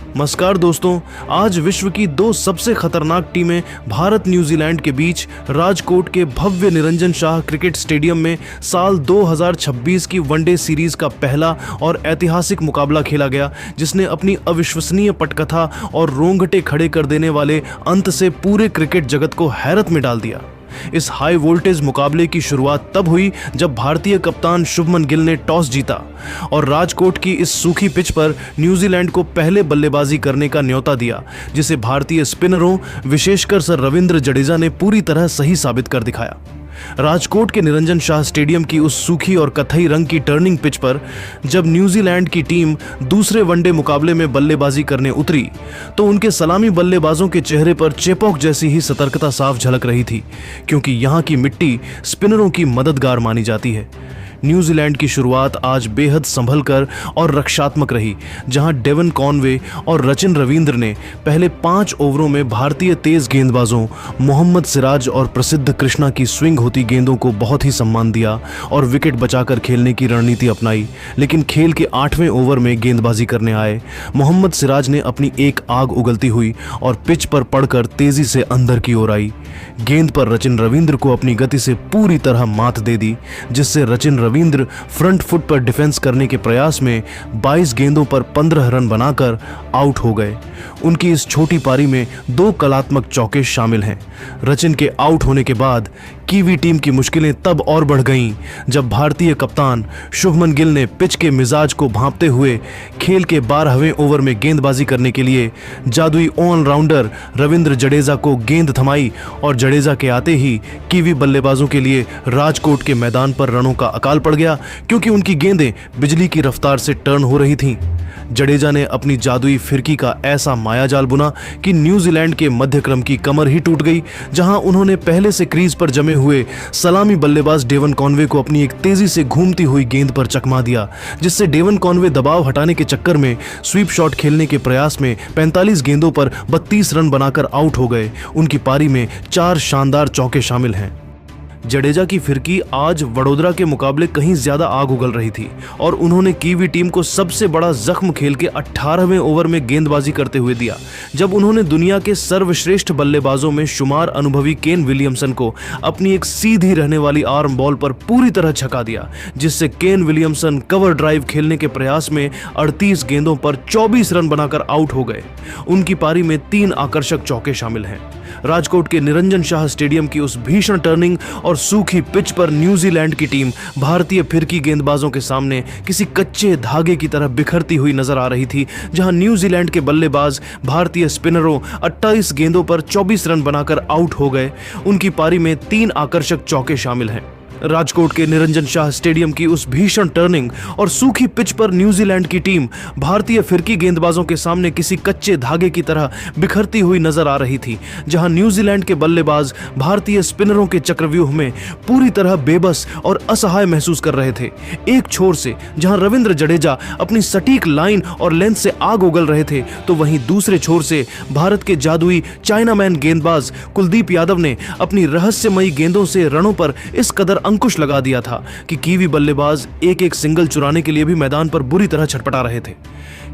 नमस्कार दोस्तों, आज विश्व की दो सबसे खतरनाक टीमें भारत न्यूजीलैंड के बीच राजकोट के भव्य निरंजन शाह क्रिकेट स्टेडियम में साल 2026 की वनडे सीरीज का पहला और ऐतिहासिक मुकाबला खेला गया, जिसने अपनी अविश्वसनीय पटकथा और रोंगटे खड़े कर देने वाले अंत से पूरे क्रिकेट जगत को हैरत में डाल दिया। इस हाई वोल्टेज मुकाबले की शुरुआत तब हुई जब भारतीय कप्तान शुभमन गिल ने टॉस जीता और राजकोट की इस सूखी पिच पर न्यूजीलैंड को पहले बल्लेबाजी करने का न्योता दिया, जिसे भारतीय स्पिनरों विशेषकर सर रविंद्र जडेजा ने पूरी तरह सही साबित कर दिखाया। राजकोट के निरंजन शाह स्टेडियम की उस सूखी और कथई रंग की टर्निंग पिच पर जब न्यूजीलैंड की टीम दूसरे वनडे मुकाबले में बल्लेबाजी करने उतरी तो उनके सलामी बल्लेबाजों के चेहरे पर चेपॉक जैसी ही सतर्कता साफ झलक रही थी, क्योंकि यहाँ की मिट्टी स्पिनरों की मददगार मानी जाती है। न्यूजीलैंड की शुरुआत आज बेहद संभलकर और रक्षात्मक रही, जहां डेवन कॉनवे और रचिन रविंद्र ने पहले 5 ओवरों में भारतीय तेज गेंदबाजों मोहम्मद सिराज और प्रसिद्ध कृष्णा की स्विंग होती गेंदों को बहुत ही सम्मान दिया और विकेट बचाकर खेलने की रणनीति अपनाई। लेकिन खेल के 8वें ओवर में गेंदबाजी करने आए मोहम्मद सिराज ने अपनी एक आग उगलती हुई और पिच पर पड़कर तेजी से अंदर की ओर आई। गेंद पर रचिन रविंद्र को अपनी गति से पूरी तरह मात दे दी, जिससे रचिन रविंद्र फ्रंट फुट पर डिफेंस करने के प्रयास में 22 गेंदों पर 15 रन बनाकर आउट हो गए। उनकी इस छोटी पारी में 2 कलात्मक चौके शामिल हैं। रचिन के आउट होने के बाद कीवी टीम की मुश्किलें तब और बढ़ गईं जब भारतीय कप्तान शुभमन गिल ने पिच के मिजाज को भांपते हुए खेल के 12वें ओवर में गेंदबाजी करने के लिए जादुई ऑलराउंडर रविंद्र जडेजा को गेंद थमाई और जडेजा के आते ही कीवी बल्लेबाजों के लिए राजकोट के मैदान पर रनों का अकाल पड़ गया, क्योंकि उनकी गेंदें बिजली की रफ्तार से टर्न हो रही थीं। जडेजा ने अपनी जादुई फिरकी का ऐसा मायाजाल बुना कि न्यूजीलैंड के मध्यक्रम की कमर ही टूट गई, जहां उन्होंने पहले से क्रीज पर जमे हुए सलामी बल्लेबाज डेवन कॉनवे को अपनी एक तेजी से घूमती हुई गेंद पर चकमा दिया, जिससे डेवन कॉनवे दबाव हटाने के चक्कर में स्वीप शॉट खेलने के प्रयास में 45 गेंदों पर 32 रन बनाकर आउट हो गए। उनकी पारी में 4 शानदार चौके शामिल हैं। जडेजा की फिरकी आज वडोदरा के मुकाबले कहीं ज्यादा आग उगल रही थी और उन्होंने कीवी टीम को सबसे बड़ा जख्म खेल के 18वें ओवर में गेंदबाजी करते हुए दिया, जब उन्होंने दुनिया के सर्वश्रेष्ठ बल्लेबाजों में शुमार अनुभवी केन विलियमसन को अपनी एक सीधी रहने वाली आर्म बॉल पर पूरी तरह छका दिया, जिससे केन विलियमसन कवर ड्राइव खेलने के प्रयास में 38 गेंदों पर 24 रन बनाकर आउट हो गए। उनकी पारी में 3 आकर्षक चौके शामिल हैं। राजकोट के निरंजन शाह स्टेडियम की उस भीषण टर्निंग और सूखी पिच पर न्यूजीलैंड की टीम भारतीय फिरकी गेंदबाजों के सामने किसी कच्चे धागे की तरह बिखरती हुई नजर आ रही थी, जहां न्यूजीलैंड के बल्लेबाज भारतीय स्पिनरों 28 गेंदों पर 24 रन बनाकर आउट हो गए। उनकी पारी में 3 आकर्षक चौके शामिल हैं। राजकोट के निरंजन शाह स्टेडियम की उस भीषण टर्निंग और सूखी पिच पर न्यूजीलैंड की टीम भारतीय फिरकी गेंदबाजों के सामने किसी कच्चे धागे की तरह बिखरती हुई नजर आ रही थी, जहां न्यूजीलैंड के बल्लेबाज भारतीय स्पिनरों के चक्रव्यूह में पूरी तरह बेबस और असहाय महसूस कर रहे थे। एक छोर से जहां रविंद्र जडेजा अपनी सटीक लाइन और लेंथ से आग उगल रहे थे, तो वहीं दूसरे छोर से भारत के जादुई चाइनामैन गेंदबाज कुलदीप यादव ने अपनी रहस्यमयी गेंदों से रनों पर इस कदर अंकुश लगा दिया था कि कीवी बल्लेबाज एक सिंगल चुराने के लिए भी मैदान पर बुरी तरह छटपटा रहे थे।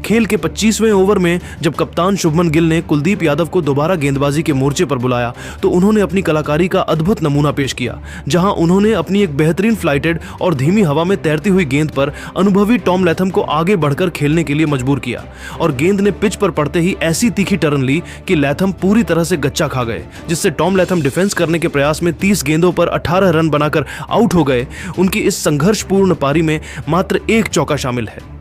खेल के 25वें ओवर में जब कप्तान शुभमन गिल ने कुलदीप यादव को दोबारा गेंदबाजी के मोर्चे पर बुलाया तो उन्होंने अपनी कलाकारी का अद्भुत नमूना पेश किया, जहां उन्होंने अपनी एक बेहतरीन फ्लाइटेड और धीमी हवा में तैरती हुई गेंद पर अनुभवी टॉम लैथम को आगे बढ़कर खेलने के लिए मजबूर किया और गेंद ने पिच पर पड़ते ही ऐसी तीखी टर्न ली कि लैथम पूरी तरह से गच्चा खा गए, जिससे टॉम लैथम डिफेंस करने के प्रयास में 30 गेंदों पर 18 रन बनाकर आउट हो गए। उनकी इस संघर्षपूर्ण पारी में मात्र 1 चौका शामिल है।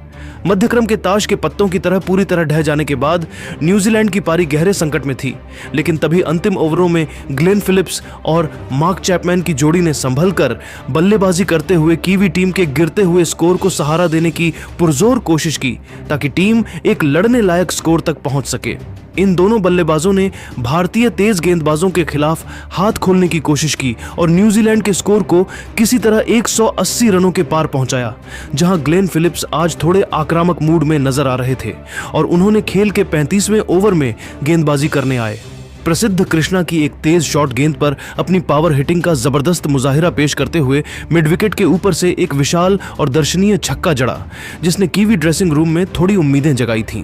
मध्यक्रम के ताश के पत्तों की तरह पूरी तरह ढह जाने के बाद न्यूजीलैंड की पारी गहरे संकट में थी, लेकिन तभी अंतिम ओवरों में ग्लेन फिलिप्स और मार्क चैपमैन की जोड़ी ने संभलकर बल्लेबाजी करते हुए कीवी टीम के गिरते हुए स्कोर को सहारा देने की पुरजोर कोशिश की, ताकि टीम एक लड़ने लायक स्कोर तक पहुंच सके। इन दोनों बल्लेबाजों ने भारतीय तेज गेंदबाजों के खिलाफ हाथ खोलने की कोशिश की और न्यूजीलैंड के स्कोर को किसी तरह 180 रनों के पार पहुंचाया, जहां ग्लेन फिलिप्स आज थोड़े आक्रामक मूड में नजर आ रहे थे और उन्होंने खेल के 35वें ओवर में गेंदबाजी करने आए। प्रसिद्ध कृष्णा की एक तेज शॉट गेंद पर अपनी पावर हिटिंग का जबरदस्त मुजाहिरा पेश करते हुए मिड विकेट के ऊपर से एक विशाल और दर्शनीय छक्का जड़ा, जिसने कीवी ड्रेसिंग रूम में थोड़ी उम्मीदें जगाई थीं।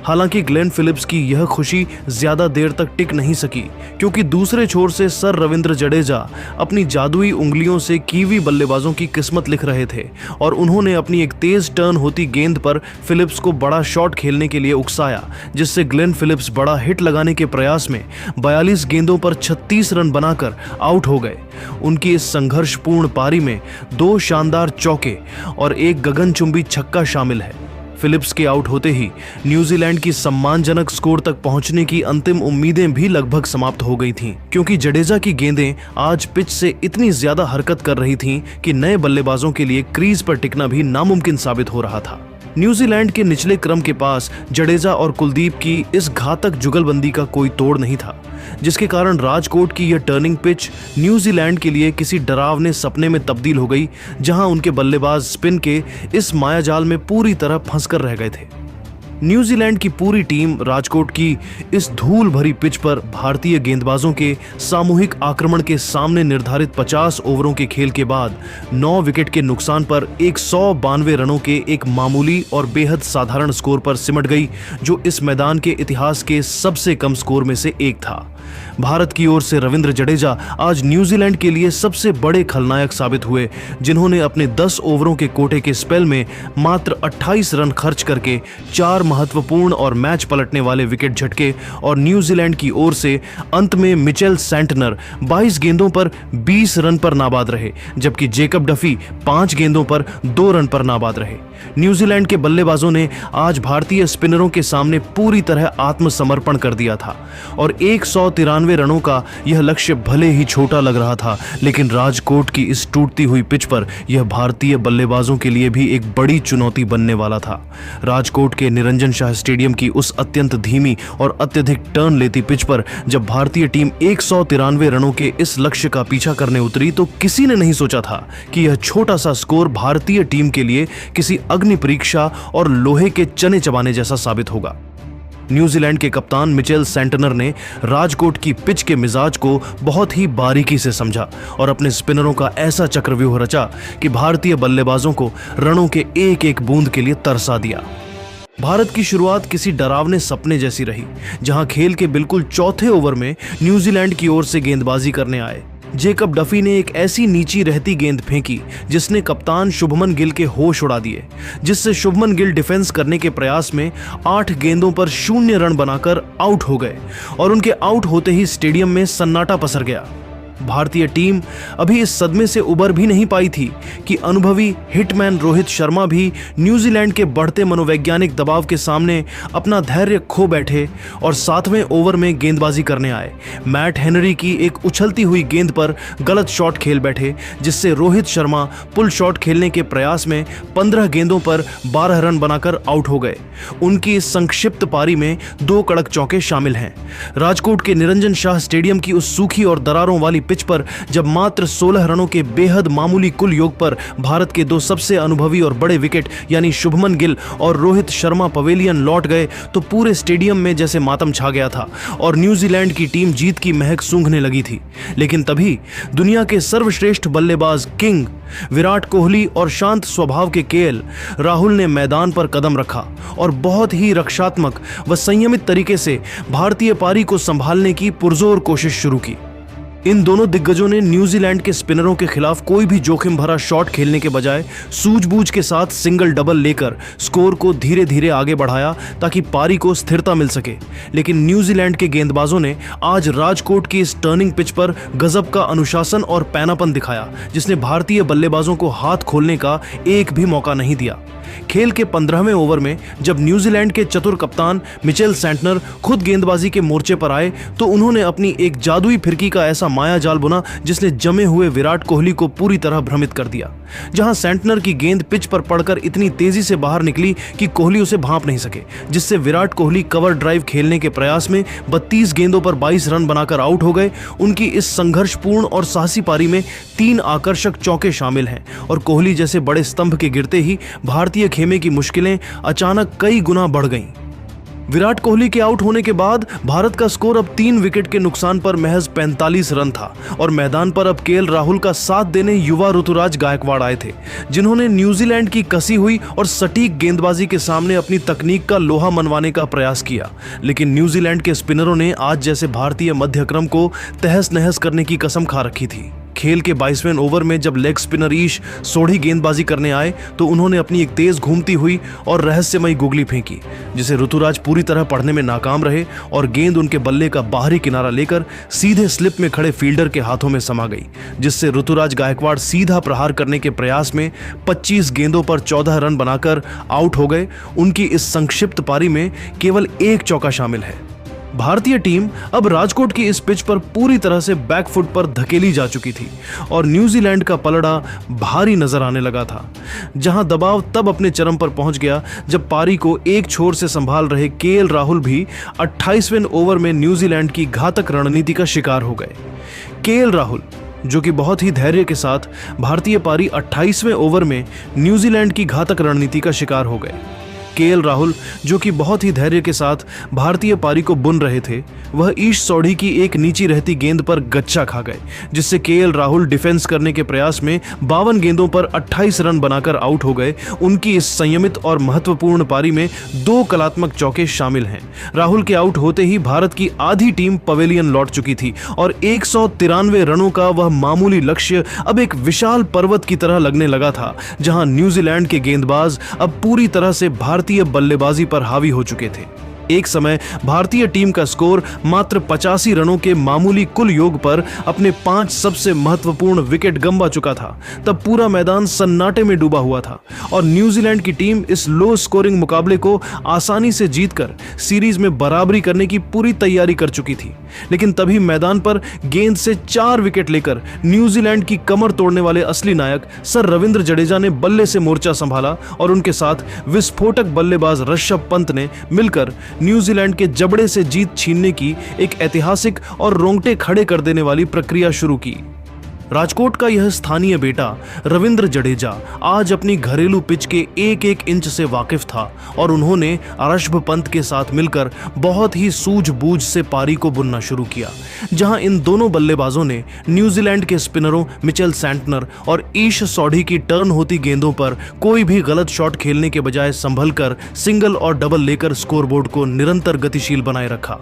हालांकि ग्लेन फिलिप्स की यह खुशी ज्यादा देर तक टिक नहीं सकी, क्योंकि दूसरे छोर से सर रविंद्र जडेजा अपनी जादुई उंगलियों से कीवी बल्लेबाजों की किस्मत लिख रहे थे और उन्होंने अपनी एक तेज टर्न होती गेंद पर फिलिप्स को बड़ा शॉट खेलने के लिए उकसाया, जिससे ग्लेन फिलिप्स बड़ा हिट लगाने के प्रयास में 42 गेंदों पर 36 रन बनाकर आउट हो गए। उनकी इस संघर्षपूर्ण पारी में 2 शानदार चौके और एक गगनचुंबी छक्का शामिल है। फिलिप्स के आउट होते ही न्यूजीलैंड की सम्मानजनक स्कोर तक पहुंचने की अंतिम उम्मीदें भी लगभग समाप्त हो गई थीं, क्योंकि जडेजा की गेंदें आज पिच से इतनी ज्यादा हरकत कर रही थीं कि नए बल्लेबाजों के लिए क्रीज पर टिकना भी नामुमकिन साबित हो रहा था। न्यूजीलैंड के निचले क्रम के पास जडेजा और कुलदीप की इस घातक जुगलबंदी का कोई तोड़ नहीं था, जिसके कारण राजकोट की यह टर्निंग पिच न्यूजीलैंड के लिए किसी डरावने सपने में तब्दील हो गई, जहां उनके बल्लेबाज स्पिन के इस मायाजाल में पूरी तरह फंसकर रह गए थे। न्यूजीलैंड की पूरी टीम राजकोट की इस धूल भरी पिच पर भारतीय गेंदबाजों के सामूहिक आक्रमण के सामने निर्धारित 50 ओवरों के खेल के बाद 9 विकेट के नुकसान पर 192 रनों के एक मामूली और बेहद साधारण स्कोर पर सिमट गई, जो इस मैदान के इतिहास के सबसे कम स्कोर में से एक था। भारत की ओर से रविंद्र जडेजा आज न्यूजीलैंड के लिए सबसे बड़े खलनायक साबित हुए, जिन्होंने अपने 10 ओवरों के कोटे के स्पेल में मात्र 28 रन खर्च करके 4 महत्वपूर्ण और मैच पलटने वाले विकेट झटके और न्यूजीलैंड की ओर से अंत में मिचेल सैंटनर 22 गेंदों पर 20 रन पर नाबाद रहे, जबकि जेकब डफी 5 गेंदों पर 2 रन पर नाबाद रहे। न्यूजीलैंड के बल्लेबाजों ने आज भारतीय स्पिनरों के सामने पूरी तरह आत्मसमर्पण कर दिया था और 193 रनों का यह लक्ष्य भले ही छोटा लग रहा था, लेकिन राजकोट की इस टूटती हुई पिच पर यह भारतीय बल्लेबाजों के लिए भी एक बड़ी चुनौती बनने वाला था। राजकोट के निरंजन शाह स्टेडियम की उस अत्यंत धीमी और अत्यधिक टर्न लेती पिच पर जब भारतीय टीम 193 रनों के इस लक्ष्य का पीछा करने उतरी, तो किसी ने नहीं सोचा था कि यह छोटा सा स्कोर भारतीय टीम के लिए किसी अग्नि परीक्षा और लोहे के चने चबाने जैसा साबित होगा। न्यूजीलैंड के कप्तान मिचेल सैंटनर ने राजकोट की पिच के मिजाज को बहुत ही बारीकी से समझा और अपने स्पिनरों का ऐसा चक्रव्यूह रचा कि भारतीय बल्लेबाजों को रनों के एक एक बूंद के लिए तरसा दिया। भारत की शुरुआत किसी डरावने सपने जैसी रही, जहां खेल के बिल्कुल चौथे ओवर में न्यूजीलैंड की ओर से गेंदबाजी करने आए जेकब डफी ने एक ऐसी नीची रहती गेंद फेंकी जिसने कप्तान शुभमन गिल के होश उड़ा दिए, जिससे शुभमन गिल डिफेंस करने के प्रयास में 8 गेंदों पर 0 रन बनाकर आउट हो गए और उनके आउट होते ही स्टेडियम में सन्नाटा पसर गया। भारतीय टीम अभी इस सदमे से उबर भी नहीं पाई थी कि अनुभवी हिटमैन रोहित शर्मा भी न्यूजीलैंड के बढ़ते मनोवैज्ञानिक दबाव के सामने अपना धैर्य खो बैठे और 7वें ओवर में गेंदबाजी करने आए। मैट हेनरी की एक उछलती हुई गेंद पर गलत शॉट खेल बैठे, जिससे रोहित शर्मा पुल शॉट खेलने के प्रयास में 15 गेंदों पर 12 रन बनाकर आउट हो गए। उनकी इस संक्षिप्त पारी में 2 कड़क चौके शामिल हैं। राजकोट के निरंजन शाह स्टेडियम की उस सूखी और दरारों वाली पिच पर जब मात्र 16 रनों के बेहद मामूली कुल योग पर भारत के 2 सबसे अनुभवी और बड़े विकेट यानी शुभमन गिल और रोहित शर्मा पवेलियन लौट गए, तो पूरे स्टेडियम में जैसे मातम छा गया था और न्यूजीलैंड की टीम जीत की महक सूंघने लगी थी। लेकिन तभी दुनिया के सर्वश्रेष्ठ बल्लेबाज किंग विराट कोहली और शांत स्वभाव के केएल राहुल ने मैदान पर कदम रखा और बहुत ही रक्षात्मक व संयमित तरीके से भारतीय पारी को संभालने की पुरजोर कोशिश शुरू की। इन दोनों दिग्गजों ने न्यूजीलैंड के स्पिनरों के खिलाफ कोई भी जोखिम भरा शॉट खेलने के बजाय सूझबूझ के साथ सिंगल डबल लेकर स्कोर को धीरे धीरे आगे बढ़ाया ताकि पारी को स्थिरता मिल सके। लेकिन न्यूजीलैंड के गेंदबाजों ने आज राजकोट की इस टर्निंग पिच पर गजब का अनुशासन और पैनापन दिखाया, जिसने भारतीय बल्लेबाजों को हाथ खोलने का एक भी मौका नहीं दिया। खेल के 15वें ओवर में जब न्यूजीलैंड के चतुर कप्तान मिचेल सैंटनर खुद गेंदबाजी के मोर्चे पर आए, तो उन्होंने अपनी एक जादुई फिरकी का ऐसा माया जाल बुना जिसने जमे हुए विराट कोहली को पूरी तरह भ्रमित कर दिया। जहां सैंटनर की गेंद पिच पर पड़कर इतनी तेजी से बाहर निकली कि कोहली उसे भांप नहीं सके, जिससे विराट कोहली कवर ड्राइव खेलने के प्रयास में 32 गेंदों पर 22 रन बनाकर आउट हो गए। उनकी इस संघर्षपूर्ण और साहसी पारी में 3 आकर्षक चौके शामिल हैं और कोहली जैसे बड़े स्तंभ के गिरते ही भारतीय खेमे की मुश्किलें अचानक कई गुना बढ़ गईं। विराट कोहली के आउट होने के बाद भारत का स्कोर अब 3 विकेट के नुकसान पर महज 45 रन था और मैदान पर अब केएल राहुल का साथ देने युवा ऋतुराज गायकवाड़ आए थे, जिन्होंने न्यूजीलैंड की कसी हुई और सटीक गेंदबाजी के सामने अपनी तकनीक का लोहा मनवाने का प्रयास किया। लेकिन न्यूजीलैंड के स्पिनरों ने आज जैसे भारतीय मध्यक्रम को तहस नहस करने की कसम खा रखी थी। खेल के 22वें ओवर में जब लेग स्पिनर ईश सोढ़ी गेंदबाजी करने आए तो उन्होंने अपनी एक तेज घूमती हुई और रहस्यमयी गुगली फेंकी, जिसे ऋतुराज पूरी तरह पढ़ने में नाकाम रहे और गेंद उनके बल्ले का बाहरी किनारा लेकर सीधे स्लिप में खड़े फील्डर के हाथों में समा गई, जिससे ऋतुराज गायकवाड़ सीधा प्रहार करने के प्रयास में 25 गेंदों पर 14 रन बनाकर आउट हो गए। उनकी इस संक्षिप्त पारी में केवल एक चौका शामिल है। भारतीय टीम अब राजकोट की इस पिच पर पूरी तरह से बैकफुट पर धकेली जा चुकी थी और न्यूजीलैंड का पलड़ा भारी नजर आने लगा था, जहां दबाव तब अपने चरम पर पहुंच गया जब पारी को एक छोर से संभाल रहे केएल राहुल भी 28वें ओवर में न्यूजीलैंड की घातक रणनीति का शिकार हो गए। केएल राहुल, जो कि बहुत ही धैर्य के साथ भारतीय पारी 28वें ओवर में न्यूजीलैंड की घातक रणनीति का शिकार हो गए। केएल राहुल, जो कि बहुत ही धैर्य के साथ भारतीय पारी को बुन रहे थे, वह ईश सोढ़ी की एक नीची रहती गेंद पर गच्चा खा गए, जिससे केएल राहुल डिफेंस करने के प्रयास में 52 गेंदों पर 28 रन बनाकर आउट हो गए। उनकी इस संयमित और महत्वपूर्ण पारी में 2 कलात्मक चौके शामिल हैं। राहुल के आउट होते ही भारत की आधी टीम पवेलियन लौट चुकी थी और 193 रनों का वह मामूली लक्ष्य अब एक विशाल पर्वत की तरह लगने लगा था, जहां न्यूजीलैंड के गेंदबाज अब पूरी तरह से भारतीय बल्लेबाजी पर हावी हो चुके थे। एक समय भारतीय टीम का स्कोर मात्र 85 रनों के मामूली कुल योग पर अपने 5 सबसे महत्वपूर्ण विकेट गंवा चुका था। तब पूरा मैदान सन्नाटे में डूबा हुआ था और न्यूजीलैंड की टीम इस लो स्कोरिंग मुकाबले को आसानी से जीतकर सीरीज में बराबरी करने की पूरी तैयारी कर चुकी थी। लेकिन तभी मैदान पर गेंद से 4 विकेट लेकर न्यूजीलैंड की कमर तोड़ने वाले असली नायक सर रविंद्र जडेजा ने बल्ले से मोर्चा संभाला और उनके साथ विस्फोटक बल्लेबाज ऋषभ पंत ने मिलकर न्यूजीलैंड के जबड़े से जीत छीनने की एक ऐतिहासिक और रोंगटे खड़े कर देने वाली प्रक्रिया शुरू की। राजकोट का यह स्थानीय बेटा रविंद्र जडेजा आज अपनी घरेलू पिच के एक एक इंच से वाकिफ था और उन्होंने ऋषभ पंत के साथ मिलकर बहुत ही सूझबूझ से पारी को बुनना शुरू किया, जहां इन दोनों बल्लेबाजों ने न्यूजीलैंड के स्पिनरों मिचेल सैंटनर और ईश सोढ़ी की टर्न होती गेंदों पर कोई भी गलत शॉट खेलने के बजाय संभल कर सिंगल और डबल लेकर स्कोरबोर्ड को निरंतर गतिशील बनाए रखा।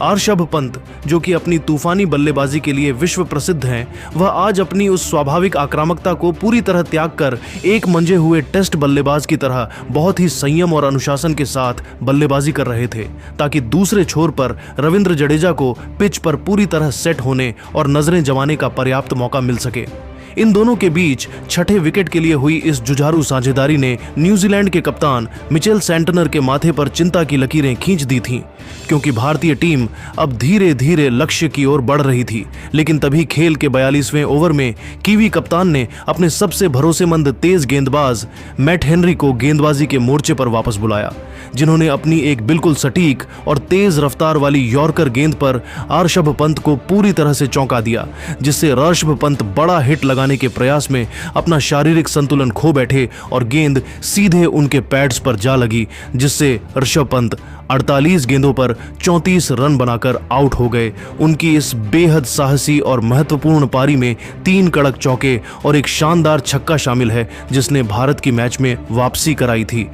ऋषभ पंत, जो कि अपनी तूफानी बल्लेबाजी के लिए विश्व प्रसिद्ध हैं, वह आज अपनी उस स्वाभाविक आक्रामकता को पूरी तरह त्याग कर एक मंजे हुए टेस्ट बल्लेबाज की तरह बहुत ही संयम और अनुशासन के साथ बल्लेबाजी कर रहे थे, ताकि दूसरे छोर पर रविंद्र जडेजा को पिच पर पूरी तरह सेट होने और नजरें जमाने का पर्याप्त मौका मिल सके। इन दोनों के बीच छठे विकेट के लिए हुई इस जुझारू साझेदारी ने न्यूजीलैंड के कप्तान मिचेल सैंटनर के माथे पर चिंता की लकीरें खींच दी थीं, क्योंकि भारतीय टीम अब धीरे धीरे लक्ष्य की ओर बढ़ रही थी। लेकिन तभी खेल के 42वें ओवर में कीवी कप्तान ने अपने सबसे भरोसेमंद तेज गेंदबाज मैट हेनरी को गेंदबाजी के मोर्चे पर वापस बुलाया, जिन्होंने अपनी एक बिल्कुल सटीक और तेज रफ्तार वाली यॉर्कर गेंद पर ऋषभ पंत को पूरी तरह से चौंका दिया, जिससे ऋषभ पंत बड़ा हिट लगाने के प्रयास में अपना शारीरिक संतुलन खो बैठे और गेंद सीधे उनके पैड्स पर जा लगी, जिससे ऋषभ पंत 48 गेंदों पर 34 रन बनाकर आउट हो गए। उनकी इस बेहद साहसी और महत्वपूर्ण पारी में 3 कड़क चौके और एक शानदार छक्का शामिल है, जिसने भारत की मैच में वापसी कराई थी।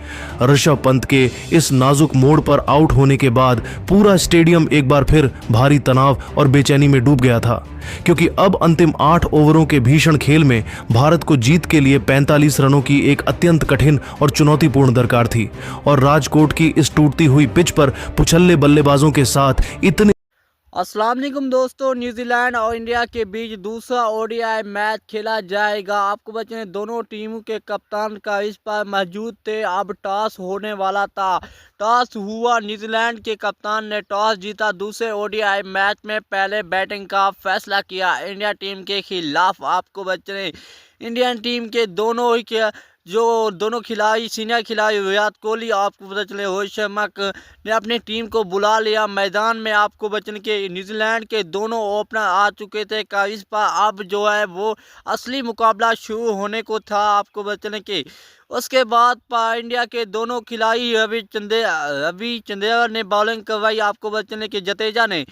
ऋषभ पंत के इस नाजुक मोड़ पर आउट होने के बाद पूरा स्टेडियम एक बार फिर भारी तनाव और बेचैनी में डूब गया था, क्योंकि अब अंतिम 8 ओवरों के भीषण खेल में भारत को जीत के लिए 45 रनों की एक अत्यंत कठिन और चुनौतीपूर्ण दरकार थी और राजकोट की इस टूटती हुई पिच पर पुछल्ले बल्लेबाजों के साथ इतने अस्सलाम वालेकुम दोस्तों, न्यूजीलैंड और इंडिया के बीच दूसरा ओडीआई मैच खेला जाएगा। आपको बच्चे दोनों टीमों के कप्तान का इस पर मौजूद थे। अब टॉस होने वाला था, टॉस हुआ, न्यूजीलैंड के कप्तान ने टॉस जीता। दूसरे ओडीआई मैच में पहले बैटिंग का फैसला किया इंडिया टीम के खिलाफ। आपको बच्चे इंडियन टीम के दोनों ही जो दोनों खिलाड़ी सीनियर खिलाड़ी विराट कोहली आपको पता चले रोहित शर्मा ने अपनी टीम को बुला लिया मैदान में। आपको बचने के न्यूजीलैंड के दोनों ओपनर आ चुके थे क्रीज पर। अब जो है वो असली मुकाबला शुरू होने को था। आपको बचने के उसके बाद इंडिया के दोनों खिलाड़ी रवि चंदेला ने बॉलिंग करवाई। आपको बचने के जडेजा ने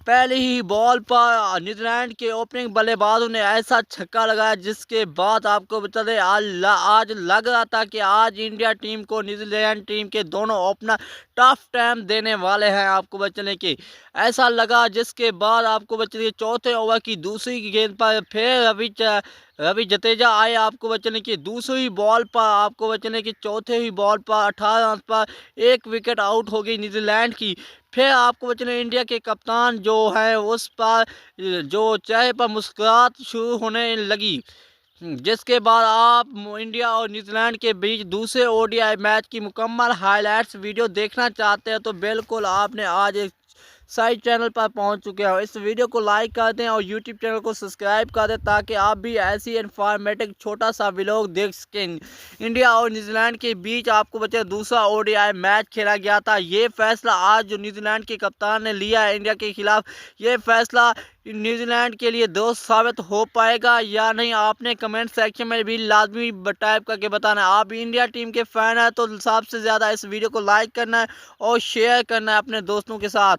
पहले ही बॉल पर न्यूजीलैंड के ओपनिंग बल्लेबाजों ने ऐसा छक्का लगाया जिसके बाद आपको बता दें आज लग रहा था कि आज इंडिया टीम को न्यूजीलैंड टीम के दोनों ओपनर टफ टाइम देने वाले हैं। आपको बचने के ऐसा लगा, जिसके बाद आपको बचने के चौथे ओवर की दूसरी गेंद पर फिर रवि जडेजा आए। आपको बचने की दूसरी बॉल पर आपको बचने की चौथे ही बॉल पर 18 रन पर एक विकेट आउट हो गई न्यूजीलैंड की। फिर आपको बचने इंडिया के कप्तान जो है उस पर जो चेहरे पर मुस्कुराहट शुरू होने लगी, जिसके बाद आप इंडिया और न्यूजीलैंड के बीच दूसरे ओडीआई मैच की मुकम्मल हाइलाइट्स वीडियो देखना चाहते हैं तो बिल्कुल आपने आज एक साइड चैनल पर पहुंच चुके हो। इस वीडियो को लाइक कर दें और यूट्यूब चैनल को सब्सक्राइब कर दें ताकि आप भी ऐसी इन्फॉर्मेटिव छोटा सा व्लॉग देख सकें। इंडिया और न्यूजीलैंड के बीच आपको बचे दूसरा ओडीआई मैच खेला गया था। ये फैसला आज जो न्यूजीलैंड के कप्तान ने लिया है इंडिया के खिलाफ, ये फैसला न्यूजीलैंड के लिए दोस्त साबित हो पाएगा या नहीं, आपने कमेंट सेक्शन में भी लाजमी टाइप करके बताना है। आप इंडिया टीम के फैन हैं तो सबसे ज़्यादा इस वीडियो को लाइक करना है और शेयर करना है अपने दोस्तों के साथ।